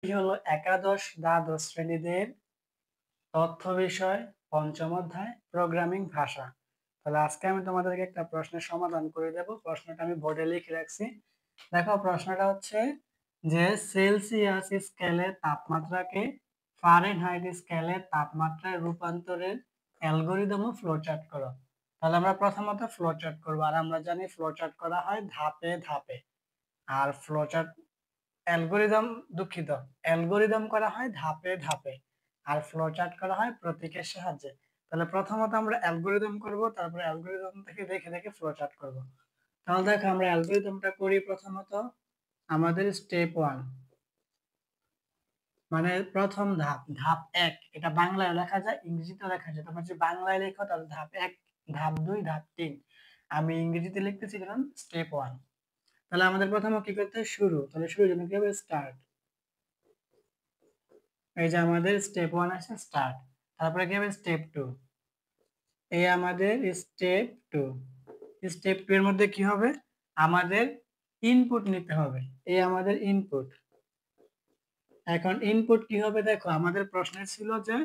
হলো একাদশ দ্বাদশ শ্রেণীদের তথ্য বিষয় পঞ্চম অধ্যায় প্রোগ্রামিং ভাষা। তাহলে আজকে আমি তোমাদেরকে একটা প্রশ্নের সমাধান করে দেব। প্রশ্নটা আমি বোর্ডে লিখে রাখছি। দেখো, প্রশ্নটা হচ্ছে যে সেলসিয়াস স্কেলে তাপমাত্রাকে ফারেনহাইট স্কেলে তাপমাত্রায় রূপান্তরের অ্যালগরিদম ও ফ্লোচার্ট করো। তাহলে আমরা প্রথমত ফ্লোচার্ট করবো, আর আমরা জানি ফ্লোচার্ট করা হয় ধাপে ধাপে। আর ফ্লোচার্ট অ্যালগরিদম দুঃখিত অ্যালগরিদম করা হয় ধাপে ধাপে, আর ফ্লোচার্ট করা হয় প্রতীকের সাহায্যে। তাহলে প্রথমত আমরা অ্যালগরিদম করব, তারপরে অ্যালগরিদম থেকে দেখে দেখে ফ্লোচার্ট করব। তাহলে দেখো, আমরা অ্যালগরিদমটা করি। প্রথমত আমাদের স্টেপ 1 মানে প্রথম ধাপ, ধাপ 1, এটা বাংলায় লেখা যায়, ইংরেজিতে লেখা যায়। তোমরা যদি বাংলায় লেখো তাহলে ধাপ 1, ধাপ 2, ধাপ 3। আমি ইংরেজিতে লিখতেছি কারণ স্টেপ 1। তাহলে আমাদের প্রথমে কি করতে হয়? শুরু। তাহলে শুরুর জন্য কি হবে? স্টার্ট। এই যে আমাদের স্টেপ 1 আছে, স্টার্ট। তারপরে কি হবে? স্টেপ 2। এই আমাদের স্টেপ 2। স্টেপ 2 এর মধ্যে কি হবে? আমাদের ইনপুট নিতে হবে। এই আমাদের ইনপুট। এখন ইনপুট কি হবে? দেখো, আমাদের প্রশ্নে ছিল যে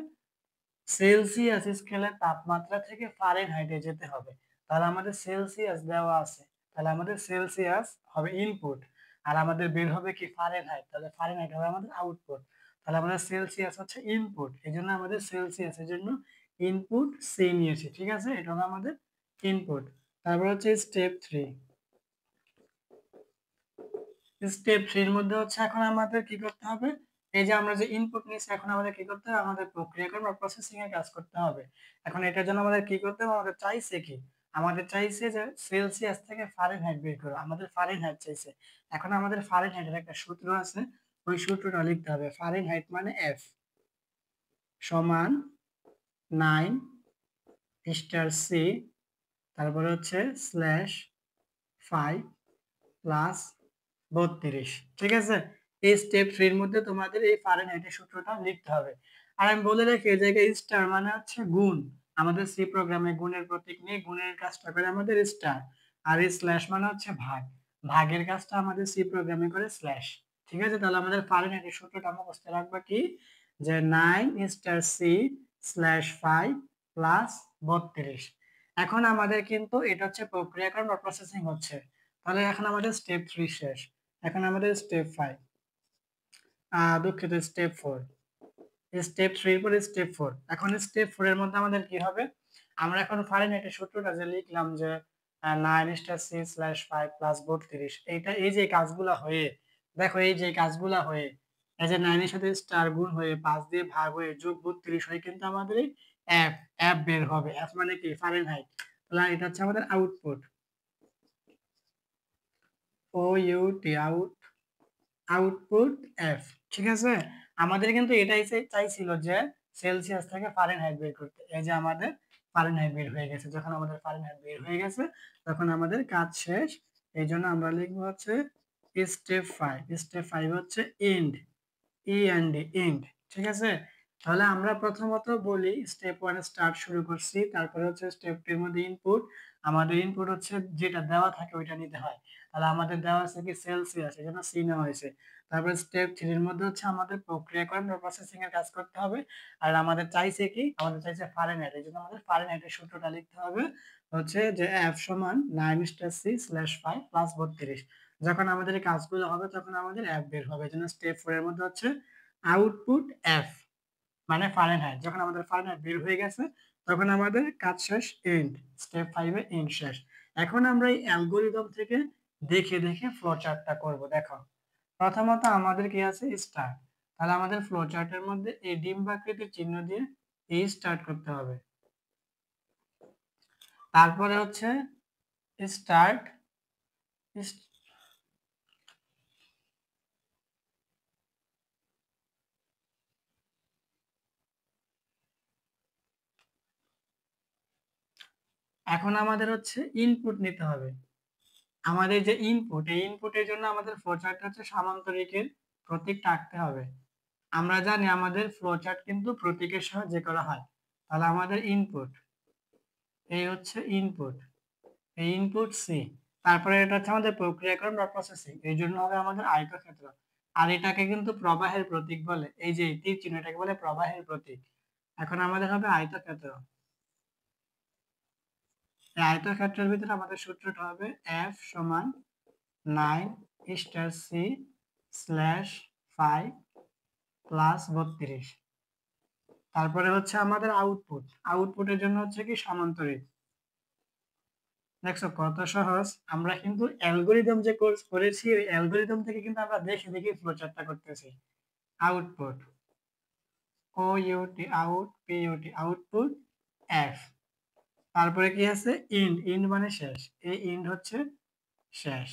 সেলসিয়াস স্কেলের তাপমাত্রা থেকে ফারেনহাইটে যেতে হবে। তাহলে আমাদের সেলসিয়াস দেওয়া আছে, তাহলে আমাদের সেলসিয়াস হবে ইনপুট, আর আমাদের বের হবে কি? ফারেনহাইট। তাহলে ফারেনহাইট হবে আমাদের আউটপুট। তাহলে আমাদের সেলসিয়াস হচ্ছে ইনপুট, এই জন্য আমাদের সেলসিয়াসের জন্য ইনপুট সি নিয়েছি। ঠিক আছে, এটা হলো আমাদের ইনপুট। তারপর হচ্ছে স্টেপ 3। স্টেপ 3 এর মধ্যে হচ্ছে এখন আমাদের কি করতে হবে? এই যে আমরা যে ইনপুট নিয়েছি, এখন আমাদের কি করতে হবে? আমাদের প্রক্রিয়াকরণ বা প্রসেসিং এর কাজ করতে হবে। এখন এটার জন্য আমাদের কি করতে হবে? আমাদের চাইছে কি? আমাদের চাইছে যে সেলসিয়াস থেকে ফারেনহাইট বের করো। আমাদের ফারেনহাইট চাইছে। এখন আমাদের ফারেনহাইটের একটা সূত্র আছে, ওই সূত্রটা লিখতে হবে। ফারেনহাইট মানে এফ সমান 9 স্টার সি, তারপরে হচ্ছে স্ল্যাশ 5 প্লাস 32। ঠিক আছে, এই স্টেপ 3 এর মধ্যে তোমাদের এই ফারেনহাইটের সূত্রটা লিখতে হবে। আর আমি বলে রাখি, এই জায়গায় স্টার মানে হচ্ছে গুণ। আমাদের সি প্রোগ্রামে গুণের প্রতীক নিয়ে গুণের কাজটা করে আমাদের স্টার, আর এই স্ল্যাশ মানে হচ্ছে ভাগ। ভাগের কাজটা আমাদের সি প্রোগ্রামে করে স্ল্যাশ। ঠিক আছে, তাহলে আমাদের ফারেনহাইটের সূত্রটা মুখস্থ রাখবা কি? যে 9 স্টার সি স্ল্যাশ 5 প্লাস 32। এখন আমাদের কিন্তু এটা হচ্ছে প্রক্রিয়াকরণ বা প্রসেসিং হচ্ছে। তাহলে এখন আমাদের স্টেপ 3 শেষ। এখন আমাদের স্টেপ 5, দুঃখিত, স্টেপ 4। স্টেপ 3 এর পরে স্টেপ 4। এখন স্টেপ 4 এর মধ্যে আমাদের কি হবে? আমরা এখন ফারেনহাইটের সূত্রটা যে লিখলাম যে 9 স্টার সি স্ল্যাশ 5 প্লাস 32, এইটা এই যে কাজগুলা হয়ে, দেখো এই যে কাজগুলা হয়ে, এই যে 9 এর সাথে স্টার গুণ হয়ে 5 দিয়ে ভাগ হয়ে যোগ 32 হয়ে কিন্তু আমাদের এই এফ এফ বের হবে। এফ মানে কি? ফারেনহাইট। তাহলে এটা হচ্ছে আমাদের output. O UT out, output F. ঠিক আছে, আমাদের কিন্তু এটাই চাইছিল যে সেলসিয়াস থেকে ফারেনহাইট বের করতে। এই যে আমাদের ফারেনহাইট বের হয়ে গেছে। যখন আমাদের ফারেনহাইট বের হয়ে গেছে, তখন আমাদের কাজ শেষ। এই জন্য আমরা লিখবো হচ্ছে স্টেপ 5। স্টেপ 5 হচ্ছে এন্ড, ই এন্ড এন্ড। ঠিক আছে, তাহলে আমরা প্রথমত বলি স্টেপ 1 স্টার্ট শুরু করছি, তারপরে হচ্ছে স্টেপ 2 এর মধ্যে ইনপুট। আমাদের ইনপুট হচ্ছে যেটা দেওয়া থাকে ওইটা নিতে হয়। তাহলে আমাদের দেওয়া আছে কি? সেলসিয়াস, এই জন্য সি নেওয়া হয়েছে। তারপরে স্টেপ 3 এর মধ্যে হচ্ছে আমাদের প্রক্রিয়াকরণ বা প্রসেসিং এর কাজ করতে হবে। আর আমাদের চাইছে কি? আমাদের চাইছে ফারেনহাইট, এই জন্য আমাদের ফারেনহাইটের সূত্রটা লিখতে হবে হচ্ছে যে এফ সমান 9 স্টার সি স্ল্যাশ 5 প্লাস 32। যখন আমাদের এই কাজগুলো হবে তখন আমাদের এফ বের হবে। এই জন্য স্টেপ 4 এর মধ্যে হচ্ছে আউটপুট এফ মানে ফারেনহাইট। যখন আমাদের ফারেনহাইট বের হয়ে গেছে, তখন আমাদের কাজ শেষ, এন্ড। স্টেপ 5 এ এন্ড শেষ। এখন আমরা এই অ্যালগরিদম থেকে দেখে দেখে ফ্লো চার্টটা করব। দেখো, প্রথমত আমাদের কি আছে? স্টার্ট। তাহলে আমাদের ফ্লো চার্টের মধ্যে এই ডিম্বাকৃতির চিহ্ন দিয়ে এই স্টার্ট করতে হবে। তারপরে হচ্ছে স্টার্ট, এখন আমাদের হচ্ছে ইনপুট নিতে হবে। আমাদের যে ইনপুট, এই ইনপুটের জন্য আমাদের ফ্লোচার্ট হচ্ছে সামান্তরিকের প্রতীকটা আঁকতে হবে। আমরা জানি আমাদের ফ্লোচার্ট কিন্তু প্রতীকের সাহায্যে করা হয়। তাহলে আমাদের ইনপুট, এই হচ্ছে ইনপুট, এই ইনপুট সি। তারপরে এটা হচ্ছে আমাদের প্রক্রিয়াকরণ বা প্রসেসিং, এই জন্য হবে আমাদের আয়তক্ষেত্র। আর এটাকে কিন্তু প্রবাহের প্রতীক বলে, এই যে তীর চিহ্ন এটাকে বলে প্রবাহের প্রতীক। এখন আমাদের হবে আয়তক্ষেত্র। এই আয়তক্ষেত্রের ভিতরে আমাদের সূত্রটা হবে F সমান 9 স্টার সি স্ল্যাশ 5 প্লাস 32। তারপরে হচ্ছে আমাদের আউটপুট, আউটপুটের জন্য হচ্ছে কি সমান্তরিক। দেখছো কত সহজ। আমরা কিন্তু অ্যালগরিদম যে কোর্স করেছি ওই অ্যালগরিদম থেকে কিন্তু আমরা দেখে দেখে ফ্লোচার্টটা করতেছি। Output O UT out P UT output F. তারপরে কি আছে ইন্ড, ইন্ড মানে শেষ, এই ইন্ড হচ্ছে শেষ।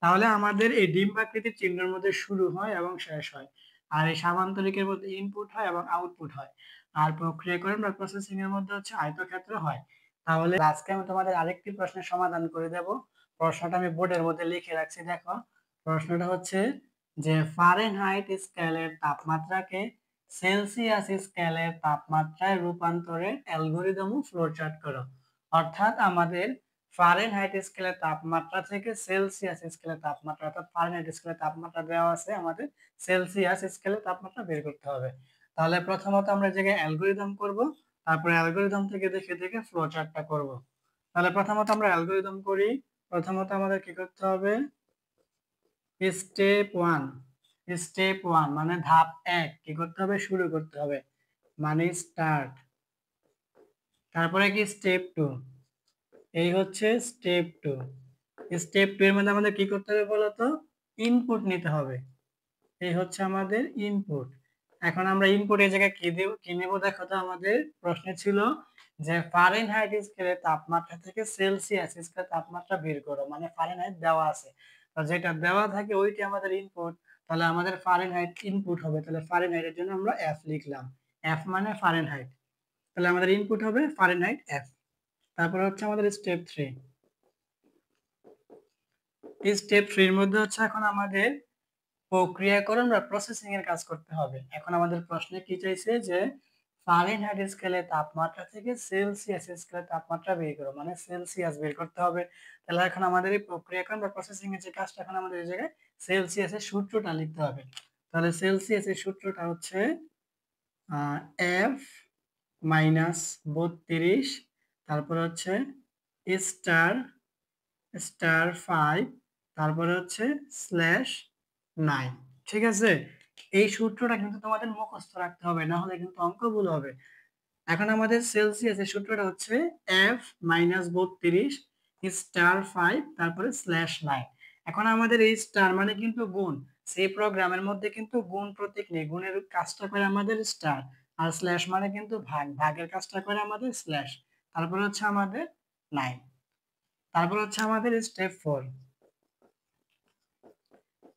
তাহলে আমাদের এই ডিম্বাকৃতির চিহ্নের মধ্যে শুরু হয় এবং শেষ হয়, আর এই সামান্তরিকের মধ্যে ইনপুট হয় এবং আউটপুট হয়, আর প্রক্রিয়াকরণ বা প্রসেসিং এর মধ্যে হচ্ছে আয়তক্ষেত্র হয়। তাহলে আজকে আমি তোমাদের আরেকটি প্রশ্নের সমাধান করে দেব। প্রশ্নটা আমি বোর্ডের মধ্যে লিখে রাখছি, দেখো। প্রশ্নটা হচ্ছে যে ফারেনহাইট স্কেলের তাপমাত্রাকে সেলসিয়াস স্কেলের তাপমাত্রায় রূপান্তরের অ্যালগরিদম ফ্লোচার্ট করো। অর্থাৎ আমাদের ফারেনহাইট স্কেলের তাপমাত্রা থেকে সেলসিয়াস স্কেলের তাপমাত্রা, অর্থাৎ ফারেনহাইট স্কেলের তাপমাত্রা দেওয়া আছে, আমাদের সেলসিয়াস স্কেলের তাপমাত্রা বের করতে হবে। তাহলে প্রথমত আমরা এই জায়গায় অ্যালগরিদম করব, তারপরে অ্যালগরিদম থেকে দেখে দেখে ফ্লো চার্টটা করব। তাহলে প্রথমত আমরা অ্যালগরিদম করি। প্রথমত আমাদের কি করতে হবে, স্টেপ ওয়ান। স্টেপ ওয়ান মানে ধাপ এক, কি করতে হবে, শুরু করতে হবে, মানে স্টার্ট। তারপরে কি স্টেপ টু, এই হচ্ছে স্টেপ টু। স্টেপ টু এর মধ্যে আমাদের কি করতে হবে বলতো, ইনপুট নিতে হবে, এই হচ্ছে আমাদের ইনপুট। এখন আমরা ইনপুট এই জায়গায় কি দেব, কি নেব, দেখো তো আমাদের প্রশ্নে ছিল যে ফারেনহাইট স্কেলের তাপমাত্রা থেকে সেলসিয়াস স্কেলের তাপমাত্রা বের করো, মানে ফারেনহাইট দেওয়া আছে, তো যেটা দেওয়া থাকে ওইটি আমাদের ইনপুট। তাহলে আমাদের ফারেনহাইট ইনপুট হবে, তাহলে ফারেনহাইটের জন্য আমরা এফ লিখলাম, এফ মানে ফারেনহাইট। তাহলে আমাদের ইনপুট হবে ফারেনহাইট এফ। তারপর হচ্ছে আমাদের স্টেপ থ্রি। এই স্টেপ থ্রির মধ্যে হচ্ছে এখন আমাদের প্রক্রিয়াকরণ বা প্রসেসিং এর কাজ করতে হবে। এখন আমাদের প্রশ্নে কি চাইছে যে ফারেনহাইট স্কেলে তাপমাত্রা থেকে সেলসিয়াস স্কেলে তাপমাত্রা বের করো, মানে সেলসিয়াস বের করতে হবে। তাহলে এখন আমাদের এই প্রক্রিয়াকরণ বা প্রসেসিং এর যে কাজটা, এখন আমাদের এই জায়গায় সেলসিয়াসের সূত্রটা লিখতে হবে। তাহলে সেলসিয়াসের সূত্রটা হচ্ছে এফ মাইনাস 32, তারপর হচ্ছে স্টার স্টার 5, তারপরে হচ্ছে স্ল্যাশ 9। ঠিক আছে, এই সূত্রটা কিন্তু তোমাদের মুখস্থ রাখতে হবে, না হলে কিন্তু অঙ্ক ভুল হবে। এখন আমাদের সেলসিয়াসের সূত্রটা হচ্ছে এফ মাইনাস 32 স্টার 5 তারপরে স্ল্যাশ 9। এখন আমাদের এই স্টার মানে কিন্তু গুণ, সেই প্রোগ্রামের মধ্যে কিন্তু গুণ প্রতীক নেই, গুণের কাজটা করে আমাদের স্টার, আর স্ল্যাশ মানে কিন্তু ভাগ, ভাগের কাজটা করে আমাদের স্ল্যাশ। তারপর হচ্ছে আমাদের 9। তারপর হচ্ছে আমাদের স্টেপ 4।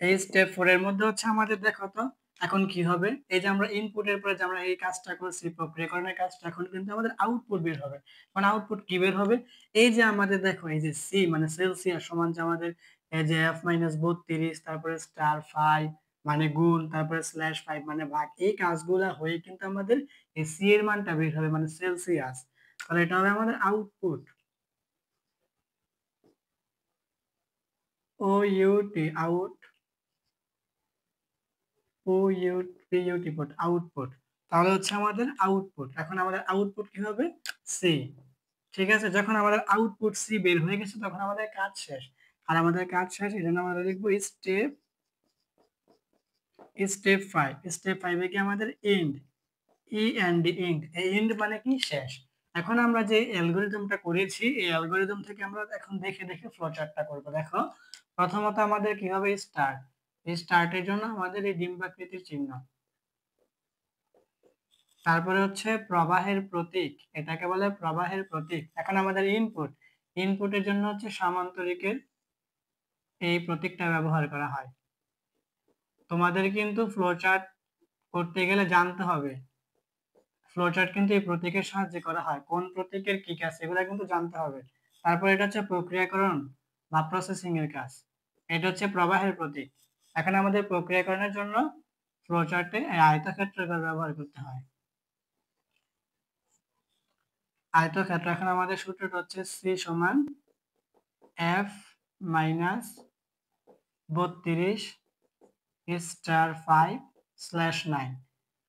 এই স্টেপ 4 এর মধ্যে হচ্ছে আমাদের দেখো তো এখন কি হবে, এই যে আমরা ইনপুটের পরে যে আমরা এই কাজটা করছি প্রক্রিয়াকরণের কাজটা, এখন কিন্তু আমাদের আউটপুট বের হবে। মানে আউটপুট কি বের হবে, এই যে আমাদের দেখো এই যে সি মানে সেলসিয়াস সমান যে আমাদের এই যে এফ মাইনাস 32, তারপরে স্টার 5 মানে গুণ, তারপরে স্ল্যাশ 5 মানে ভাগ, এই কাজগুলা হয়ে কিন্তু আমাদের এই সি এর মানটা বের হবে মানে সেলসিয়াস। তাহলে এটা হবে আমাদের output, O UT out, O U T put output. তাহলে হচ্ছে আমাদের আউটপুট। এখন আমাদের আউটপুট কি হবে, সি। ঠিক আছে, যখন আমাদের আউটপুট সি বের হয়ে গেছে তখন আমাদের কাজ শেষ। আর আমাদের কাজ শেষ, এই জন্য আমরা লিখবো স্টেপ স্টেপ 5। স্টেপ 5 এ কি আমাদের এন্ড, ই এন্ড এন্ড, এই এন্ড মানে কি শেষ। এখন আমরা যে অ্যালগরিদমটা করেছি এই অ্যালগরিদম থেকে আমরা এখন দেখে দেখে ফ্লো চার্টটা করব। দেখো প্রথমত আমাদের কি হবে, স্টার্ট। এই স্টার্টের জন্য আমাদের এই ডিম্বাকৃতির চিহ্ন, তারপরে হচ্ছে প্রবাহের প্রতীক, এটাকে বলে প্রবাহের প্রতীক। এখন আমাদের ইনপুট, ইনপুটের জন্য হচ্ছে সামান্তরিকের এই প্রতীকটা ব্যবহার করা হয়। তোমাদের কিন্তু ফ্লোচার্ট করতে গেলে জানতে হবে ফ্লোচার্ট কিন্তু এই প্রতীকের সাহায্যে করা হয়, কোন প্রতীকের কি কাজ এগুলো কিন্তু জানতে হবে। তারপর এটা হচ্ছে প্রক্রিয়াকরণ বা প্রসেসিং এর কাজ, এটা হচ্ছে প্রবাহের প্রতীক। এখন আমাদের প্রক্রিয়াকরণের জন্য ফ্লোচার্টে আয়তক্ষেত্রের ব্যবহার করতে হয়। আয়তক্ষেত্র, এখন আমাদের সূত্রটা হচ্ছে সি সমান এফ মাইনাস 32 *5/9।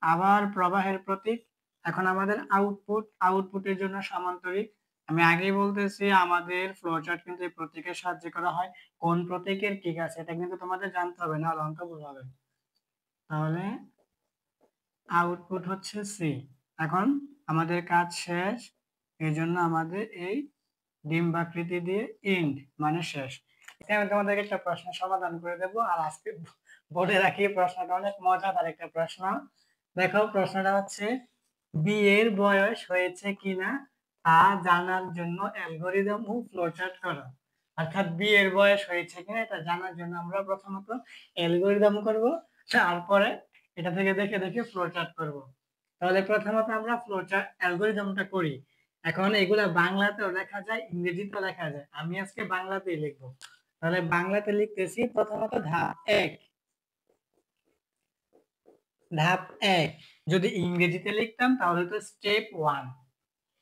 আবার প্রবাহের প্রতীক। এখন আমাদের আউটপুটের জন্য সমান্তরিক। আমি আগেই বলতেছি আমাদের ফ্লোচার্ট কিন্তু এই প্রতীকের সাহায্যে করা হয়। কোন প্রতীকের কি আছে এটা কিন্তু তোমাদের জানতে হবে, না অঙ্ক ভুল হবে। তাহলে আউটপুট হচ্ছে সি। এখন আমাদের কাজ শেষ, এই জন্য আমাদের এই ডিম্বাকৃতি দিয়ে ইন্ড মানে শেষ। আমি তোমাদেরকে একটা প্রশ্ন সমাধান করে দেবো, আর আজকে বলে রাখি প্রশ্নটা অনেক মজাদার একটা প্রশ্ন। দেখো প্রশ্নটা হচ্ছে বিয়ের বয়স হয়েছে কিনা তা জানার জন্য অ্যালগরিদম ও ফ্লোচার্ট করো। অর্থাৎ বিয়ের বয়স হয়েছে কিনা এটা জানার জন্য আমরা প্রথমত অ্যালগরিদম করব, তারপরে এটা থেকে দেখে দেখে ফ্লোচার্ট করব। তাহলে প্রথমত আমরা ফ্লোচার্ট অ্যালগরিদমটা করি। এখন এগুলা বাংলাতেও লেখা যায়, ইংরেজিতেও লেখা যায়, আমি আজকে বাংলাতেই লিখবো। তাহলে বাংলাতে লিখতেছি প্রথমত ধাপ 1। ধাপ 1 যদি ইংরেজিতে লিখতাম তাহলে তো স্টেপ 1।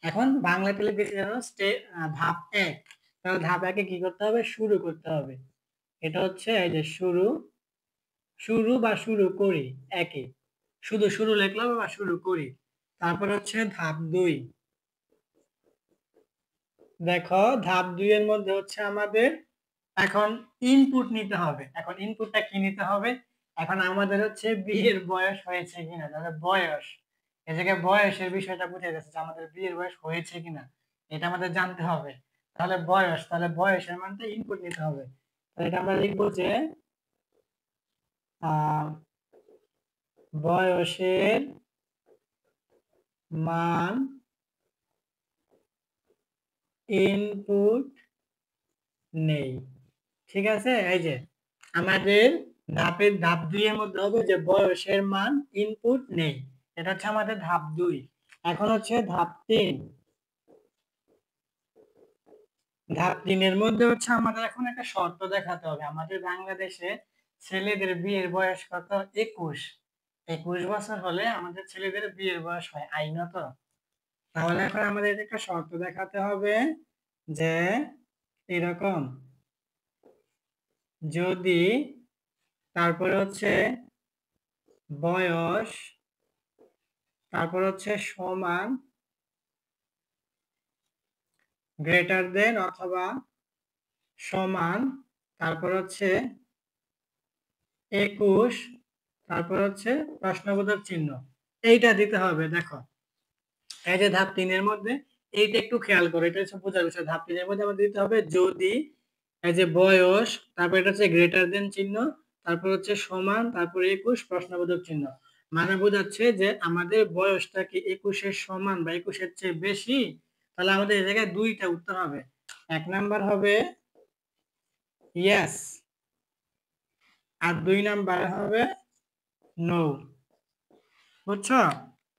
এখন বাংলাতে লিখতেছি যেন ধাপ 1। তাহলে ধাপ 1 কি করতে হবে? শুরু করতে হবে। এটা হচ্ছে এই যে শুরু বা শুরু করি, একই। শুধু শুরু লিখলাম বা শুরু করি। তারপর হচ্ছে ধাপ 2। দেখো ধাপ 2 এর মধ্যে হচ্ছে আমাদের এখন ইনপুট নিতে হবে। এখন ইনপুটটা কি নিতে হবে? এখন আমাদের হচ্ছে বিয়ের বয়স হয়েছে কিনা, তাহলে বয়স, এই জায়গায় বয়সের বিষয়টা বুঝে গেছে যে আমাদের বিয়ের বয়স হয়েছে কিনা এটা আমাদের জানতে হবে। তাহলে বয়স, তাহলে বয়সের মানটা ইনপুট নিতে হবে। তাহলে এটা আমরা লিখবো যে বয়সের মান ইনপুট নেই। ঠিক আছে, এই যে আমাদের ধাপ 2 এর মধ্যে হবে যে বয়সের মান ইনপুট নেই। এটা হচ্ছে আমাদের ধাপ 2। এখন হচ্ছে ধাপ 3। ধাপ 3 এর মধ্যে হচ্ছে আমাদের এখন একটা শর্ত দেখাতে হবে। আমাদের বাংলাদেশে ছেলেদের বিয়ের বয়স কত? 21। 21 বছর হলে আমাদের ছেলেদের বিয়ের বয়স হয় আইনত। তাহলে এখন আমাদের একটা শর্ত দেখাতে হবে যে এরকম যদি, তারপরে হচ্ছে বয়স, তারপর হচ্ছে সমান, গ্রেটার দেন অথবা সমান, তারপর হচ্ছে 21, তারপর হচ্ছে প্রশ্নবোধক চিহ্ন, এইটা দিতে হবে। দেখো এই যে ধাপ 3 এর মধ্যে এইটা একটু খেয়াল করো, এটা হচ্ছে বোঝার বিষয়। ধাপ 3 এর মধ্যে আমাদের দিতে হবে যদি, এই যে বয়স, তারপর এটা হচ্ছে গ্রেটার দেন চিহ্ন, তারপর হচ্ছে সমান, তারপর 21 প্রশ্নবোধক চিহ্ন। মানে বোঝাচ্ছে যে আমাদের বয়সটা কি 21 এর সমান বা 21 এর চেয়ে বেশি। তাহলে আমাদের এই জায়গায় দুইটা উত্তর হবে। এক নাম্বার হবে ইয়েস, আর 2 নাম্বার হবে নো। বুঝছো?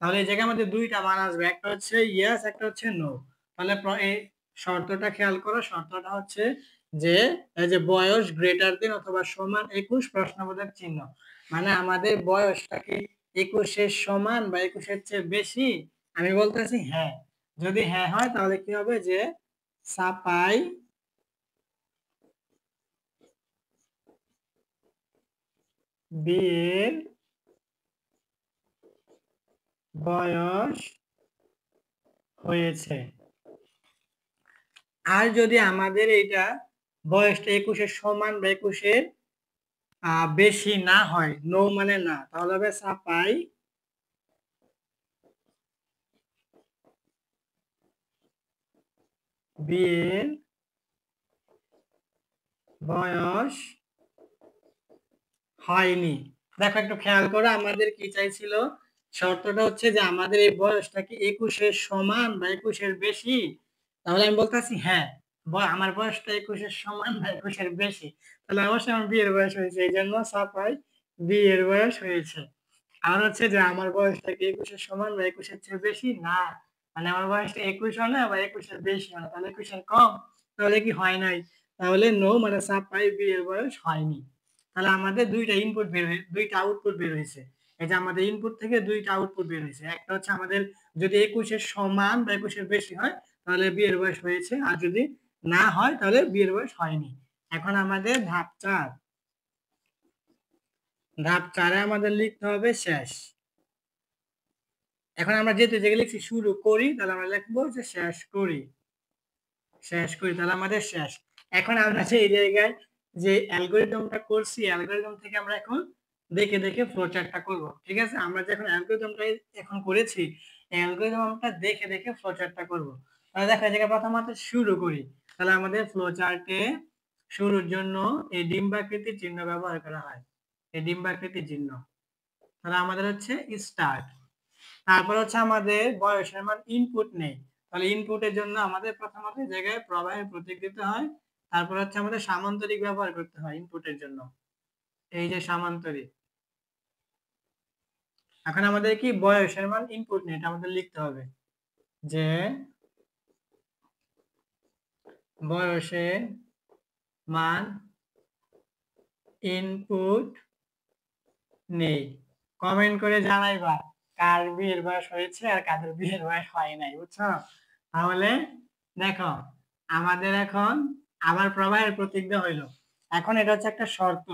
তাহলে এই জায়গায় আমাদের দুইটা মান আসবে, একটা হচ্ছে ইয়েস, একটা হচ্ছে নো। তাহলে এই শর্তটা খেয়াল করো। শর্তটা হচ্ছে যে এই যে বয়স গ্রেটার দেন অথবা সমান 21 প্রশ্নবোধক চিহ্ন, মানে আমাদের বয়সটা কি 21 এর সমান বা 21 এর চেয়ে বেশি। আমি বলতেছি হ্যাঁ। যদি হ্যাঁ হয় তাহলে কি হবে যে সাপাই বিয়ের বয়স হয়েছে। আর যদি আমাদের এটা বয়সটা 21 এর সমান বা 21 এর বেশি না হয়, নো মানে না, তাহলে হবে সাপাই বিয়ের বয়স হয়নি। দেখো একটু খেয়াল করো, আমাদের কি চাইছিল? শর্তটা হচ্ছে যে আমাদের এই বয়সটা কি 21 এর সমান বা 21 এর বেশি। তাহলে আমি বলতেছি হ্যাঁ, আমার বয়সটা 21 এর সমান বা 21 এর বেশি, তাহলে অবশ্যই আমার বিয়ের বয়স হয়েছে, এই জন্য সাপাই বিয়ের বয়স হয়েছে। আর হচ্ছে যে আমার বয়সটা কি 21 এর সমান বা 21 এর চেয়ে বেশি না, মানে আমার বয়সটা 21 হয় না বা 21 এর বেশি হয় না, তাহলে 21 এর কম, তাহলে কি হয় নাই, তাহলে নো মানে সাপাই বিয়ের বয়স হয়নি। তাহলে আমাদের দুইটা ইনপুট বের হয়ে দুইটা আউটপুট বের হয়েছে। এই যে আমাদের ইনপুট থেকে দুইটা আউটপুট বের হয়েছে, একটা হচ্ছে আমাদের যদি 21 এর সমান বা 21 এর বেশি হয় তাহলে বিয়ের বয়স হয়েছে, আর যদি না হয় তাহলে বিয়ের বয়স হয়নি। এখন আমাদের ধাপ 4। ধাপ 4-এ আমাদের লিখতে হবে শেষ। এখন আমরা যেহেতু যেগুলো লিখছি শুরু করি, তাহলে আমরা লিখবো যে শেষ করি, শেষ করি, তাহলে আমাদের শেষ। এখন আমরা যে এই জায়গায় যে অ্যালগরিদমটা করছি, অ্যালগরিদম থেকে আমরা এখন দেখে দেখে ফ্লোচার্টটা করব। ঠিক আছে, আমরা যখন অ্যালগরিদমটা এখন করেছি, এই অ্যালগরিদমটা দেখে দেখে ফ্লোচার্টটা করব। তাহলে দেখো এই জায়গায় প্রথমত শুরু করি, তাহলে আমাদের ফ্লোচার্টে শুরুর জন্য এই ডিম্বাকৃতির চিহ্ন ব্যবহার করা হয়, এই ডিম্বাকৃতির চিহ্ন। তাহলে আমাদের হচ্ছে স্টার্ট। তারপর হচ্ছে আমাদের বয়সের মান ইনপুট নেই, তাহলে ইনপুটের জন্য আমাদের প্রথমত এই জায়গায় প্রবাহের প্রতীক দিতে হয়। তারপর হচ্ছে আমাদের সামান্তরিক ব্যবহার করতে হয় ইনপুটের জন্য, এই যে সামান্তরিক। এখন আমাদের কি বয়সের মান ইনপুট নেই, এটা আমাদের লিখতে হবে যে বয়সের মান ইনপুট নেই। কমেন্ট করে জানাইবা কার বিয়ের বয়স হয়েছে আর কাদের বিয়ের বয়স হয় নাই, বুঝছো? তাহলে দেখো আমাদের এখন আবার প্রবাহের প্রতীক দেওয়া হইলো। এখন এটা হচ্ছে একটা শর্ত।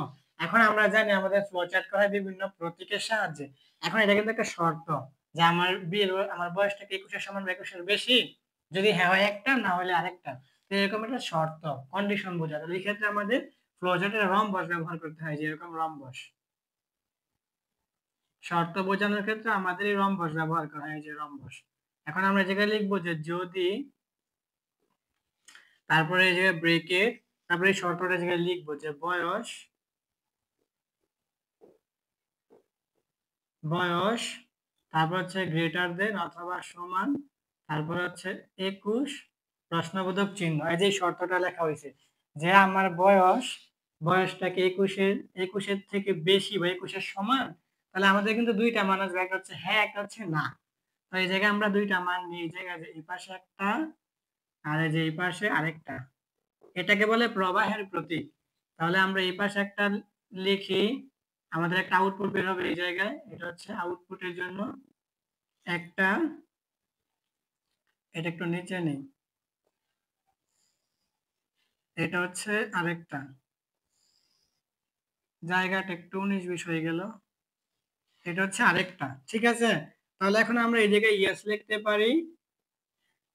এখন আমরা জানি আমাদের ফ্লোচার্ট করা হয় বিভিন্ন প্রতীকের সাহায্যে। এখন এটা কিন্তু একটা শর্ত যে আমার আমার বয়সটা কি 21-এর সমান বা 21-এর বেশি, যদি হ্যাঁ হয় একটা, না হলে আরেকটা। তো এরকম একটা শর্ত, কন্ডিশন বোঝা। তাহলে এই ক্ষেত্রে আমাদের ফ্লোচার্টের রম্বস ব্যবহার করতে হয়, যেরকম রম্বস। শর্ত বোঝানোর ক্ষেত্রে আমাদের এই রম্বস ব্যবহার করা হয়, যে রম্বস। এখন আমরা যেখানে লিখবো যে যদি, তারপরে এই জায়গায় ব্রেকেট, তারপরে এই শর্তটা জায়গায় লিখবো যে বয়স, বয়স, তারপর হচ্ছে গ্রেটার দেন অথবা সমান, তারপর হচ্ছে 21 প্রশ্নবোধক চিহ্ন। এই যে শর্তটা লেখা হয়েছে যে আমার বয়স, বয়সটাকে 21-এর থেকে বেশি বা 21-এর সমান, তাহলে আমাদের কিন্তু দুইটা মান আসবে, একটা হচ্ছে হ্যাঁ, একটা হচ্ছে না। তো এই জায়গায় আমরা দুইটা মান নিই, এই জায়গায় এই পাশে একটা আর এই যে এই পাশে আরেকটা, এটাকে বলে প্রবাহের প্রতীক। তাহলে আমরা এই পাশে একটা লিখি, আমাদের একটা আউটপুট বের হবে এই জায়গায়, এটা হচ্ছে আউটপুটের জন্য একটা, এটা একটু নিচে নেই, এটা হচ্ছে আরেকটা, জায়গাটা একটু 19-20 হয়ে গেল, এটা হচ্ছে আরেকটা। ঠিক আছে, তাহলে এখন আমরা এই জায়গায় ইয়েস লিখতে পারি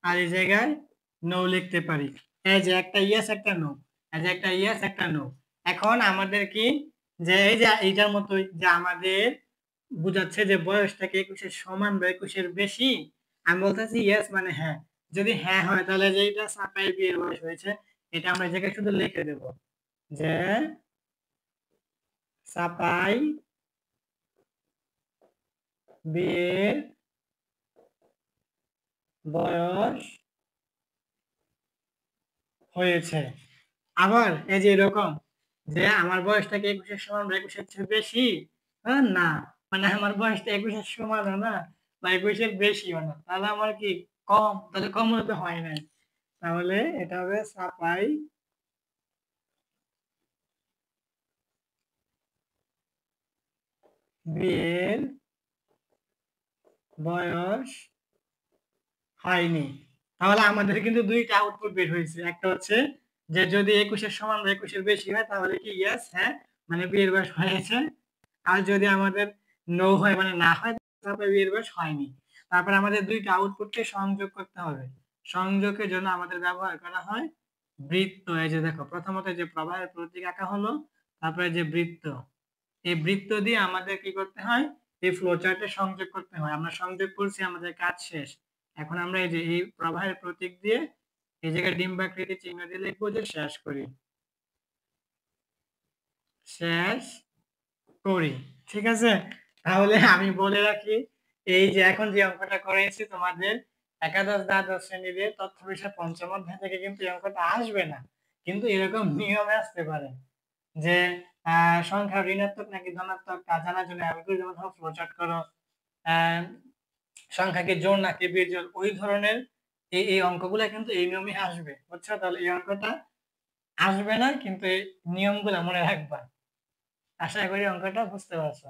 আর এই জায়গায় নো লিখতে পারি। এই যে একটা ইয়েস একটা নো, এই যে একটা ইয়েস একটা নো। এখন আমাদের কি, যে এই যে এইটার মতোই যে আমাদের বুঝাচ্ছে যে বয়সটাকে 21-এর সমান বা 21-এর বেশি, আমি বলতেছি ইয়েস মানে হ্যাঁ। যদি হ্যাঁ হয় তাহলে যে এটা সাপাই বিয়ের বয়স হয়েছে, এটা আমরা এই জায়গায় শুধু লিখে দেব যে সাপাই বিয়ের বয়স হয়েছে। আবার এই যে এরকম যে আমার বয়সটাকে 21-এর সমান বা 21-এর চেয়ে বেশি, না, মানে আমার বয়সটা 21-এর সমানও না বা 21-এর বেশিও না, তাহলে আমার কি কম, তাহলে কম হতে হয় নাই। তাহলে এটা হবে সাপাই বিয়ের বয়স হয়নি। তাহলে আমাদের কিন্তু দুইটা আউটপুট বের হয়েছে, একটা হচ্ছে যে যদি 21-এর সমান বা 21-এর বেশি হয় তাহলে কি ইয়েস হ্যাঁ, মানে বিয়ের বয়স হয়েছে। আর যদি আমাদের নো হয় মানে না হয়, তারপরে বিয়ের বয়স হয়নি। তারপরে আমাদের দুইটা আউটপুটকে সংযোগ করতে হবে। সংযোগের জন্য আমাদের ব্যবহার করা হয় বৃত্ত। এই যে দেখো প্রথমত যে প্রবাহের প্রতীক আঁকা হলো, তারপরে যে বৃত্ত, এই বৃত্ত দিয়ে আমাদের কি করতে হয়, এই ফ্লোচার্টে সংযোগ করতে হয়। আমরা সংযোগ করছি, আমাদের কাজ শেষ। এখন আমরা এই যে এই প্রবাহের প্রতীক দিয়ে এই জায়গায় ডিম্বাকৃতি চিহ্ন দিয়ে লিখবো যে শেষ করি, শেষ করি। ঠিক আছে, তাহলে আমি বলে রাখি, এই যে এখন যে অঙ্কটা করেছি তোমাদের একাদশ দ্বাদশ শ্রেণীর তথ্য বিষয় পঞ্চম অধ্যায় থেকে কিন্তু এই অঙ্কটা আসবে না, কিন্তু এরকম নিয়মে আসতে পারে যে সংখ্যা ঋণাত্মক নাকি ধনাত্মক তা জানার জন্য অ্যালগরিদম অথবা ফ্লোচার্ট করো, আহ, সংখ্যাকে জোড় নাকি বিজোড়, ওই ধরনের এই অঙ্কগুলো কিন্তু এই নিয়মে আসবে, বুঝছো? তাহলে এই অঙ্কটা আসবে না, কিন্তু এই নিয়মগুলো মনে রাখবা। আশা করি অঙ্কটা বুঝতে পারছো।